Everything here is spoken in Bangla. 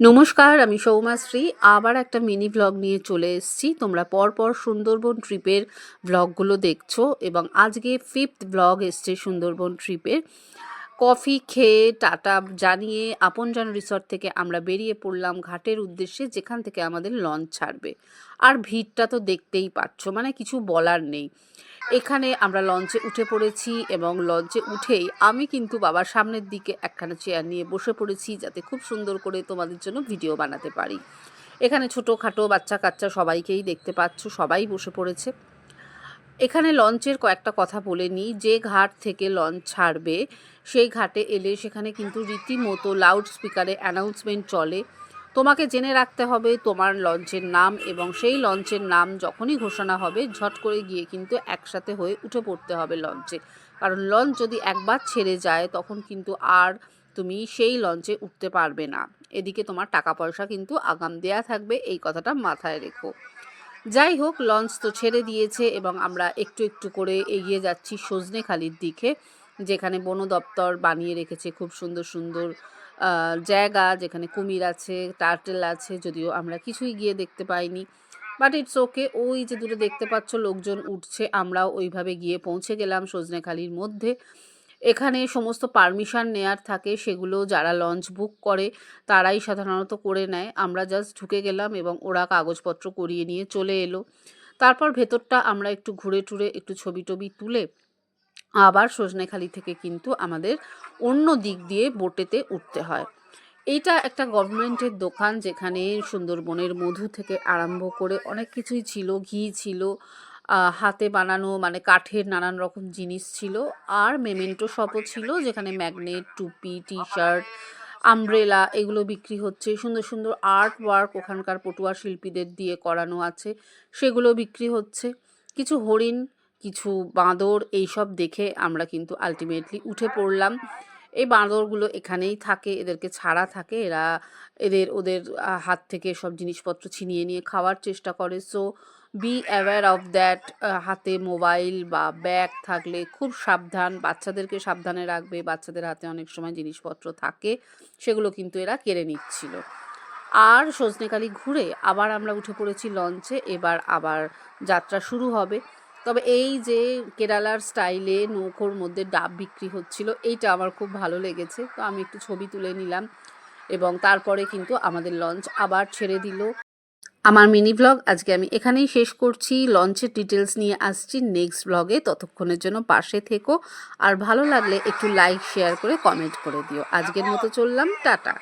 নমস্কার, আমি সৌমাশ্রী। আবার একটা মিনি ভ্লগ নিয়ে চলে এসেছি। তোমরা পরপর সুন্দরবন ট্রিপের ভ্লগগুলো দেখছো এবং আজকে 5th ভ্লগ এসছে সুন্দরবন ট্রিপের। কফি খেয়ে টাটা জানিয়ে আপনজন রিসর্ট থেকে আমরা বেরিয়ে পড়লাম ঘাটের উদ্দেশ্যে, যেখান থেকে আমাদের লঞ্চ ছাড়বে। আর ভিড়টা তো দেখতেই পাচ্ছ, মানে কিছু বলার নেই। এখানে আমরা লঞ্চে উঠে পড়েছি এবং লঞ্চে উঠেই আমি কিন্তু বাবার সামনের দিকে একখানা চেয়ার নিয়ে বসে পড়েছি, যাতে খুব সুন্দর করে তোমাদের জন্য ভিডিও বানাতে পারি। এখানে ছোটোখাটো বাচ্চা কাচ্চা সবাইকেই দেখতে পাচ্ছ, সবাই বসে পড়েছে। এখানে লঞ্চের কয়েকটা কথা বলে নিই। যে ঘাট থেকে লঞ্চ ছাড়বে সেই ঘাটে এলে সেখানে কিন্তু রীতিমতো লাউড স্পিকারে অ্যানাউন্সমেন্ট চলে। তোমাকে জেনে রাখতে হবে তোমার লঞ্চের নাম, এবং সেই লঞ্চের নাম যখনই ঘোষণা হবে ঝট করে গিয়ে কিন্তু একসাথে হয়ে উঠে পড়তে হবে লঞ্চে। কারণ লঞ্চ যদি একবার ছেড়ে যায় তখন কিন্তু আর তুমি সেই লঞ্চে উঠতে পারবে না। এদিকে তোমার টাকা পয়সা কিন্তু আগাম দেয়া থাকবে, এই কথাটা মাথায় রেখো। যাই হোক, লঞ্চ তো ছেড়ে দিয়েছে এবং আমরা একটু একটু করে এগিয়ে যাচ্ছি সজনেখালির দিকে, যেখানে বন দপ্তর বানিয়ে রেখেছে খুব সুন্দর সুন্দর জায়গা, যেখানে কুমির আছে, টার্টেল আছে, যদিও আমরা কিছুই গিয়ে দেখতে পাইনি। But it's okay. ওই যে দূরে দেখতে পাচ্ছ লোকজন উঠছে, আমরাও ওইভাবে গিয়ে পৌঁছে গেলাম সজনেখালির মধ্যে। এখানে সমস্ত পারমিশন নেয়ার থাকে, সেগুলো যারা লঞ্চ বুক করে তারাই সাধারণত করে নেয়। আমরা জাস্ট ঢুকে গেলাম এবং ওরা কাগজপত্র করিয়ে নিয়ে চলে এলো। তারপর ভেতরটা আমরা একটু ঘুরে টুরে একটু ছবি টবি তুলে আবার সজনেখালি থেকে কিন্তু আমাদের অন্য দিক দিয়ে বোটেতে উঠতে হয়। এইটা একটা গভর্নমেন্টের দোকান, যেখানে সুন্দরবনের মধু থেকে আরম্ভ করে অনেক কিছুই ছিল। ঘি ছিল, হাতে বানানো মানে কাঠের নানান রকম জিনিস ছিল, আর মেমেন্টো শপও ছিল, যেখানে ম্যাগনেট, টুপি, টি শার্ট, আমব্রেলা এগুলো বিক্রি হচ্ছে। সুন্দর সুন্দর আর্ট ওয়ার্ক ওখানকার পটুয়া শিল্পীদের দিয়ে করানো আছে, সেগুলো বিক্রি হচ্ছে। কিছু হরিণ, কিছু বাঁদর, এইসব দেখে আমরা কিন্তু আলটিমেটলি উঠে পড়লাম। এই বাঁদরগুলো এখানেই থাকে, এদেরকে ছাড়া থাকে, এরা ওদের হাত থেকে সব জিনিসপত্র ছিনিয়ে নিয়ে খাওয়ার চেষ্টা করে। So be aware of that. হাতে মোবাইল বা ব্যাগ থাকলে খুব সাবধান, বাচ্চাদেরকে সাবধানে রাখবে। বাচ্চাদের হাতে অনেক সময় জিনিসপত্র থাকে, সেগুলো কিন্তু এরা কেড়ে নিচ্ছিল। আর সজনেখালি ঘুরে আবার আমরা উঠে পড়েছি লঞ্চে। এবার আবার যাত্রা শুরু হবে। তবে এই যে কেরালার স্টাইলে নৌকোর মধ্যে ডাব বিক্রি হচ্ছিল, এইটা আমার খুব ভালো লেগেছে। তো আমি একটু ছবি তুলে নিলাম এবং তারপরে কিন্তু আমাদের লঞ্চ আবার ছেড়ে দিল। আমার মিনি ভ্লগ আজকে আমি এখানেই শেষ করছি। লঞ্চের ডিটেলস নিয়ে আসছি নেক্সট ভ্লগে। ততক্ষণের জন্য পাশে থেকো, আর ভালো লাগলে একটু লাইক শেয়ার করে কমেন্ট করে দিও। আজকের মতো চললাম, টাটা।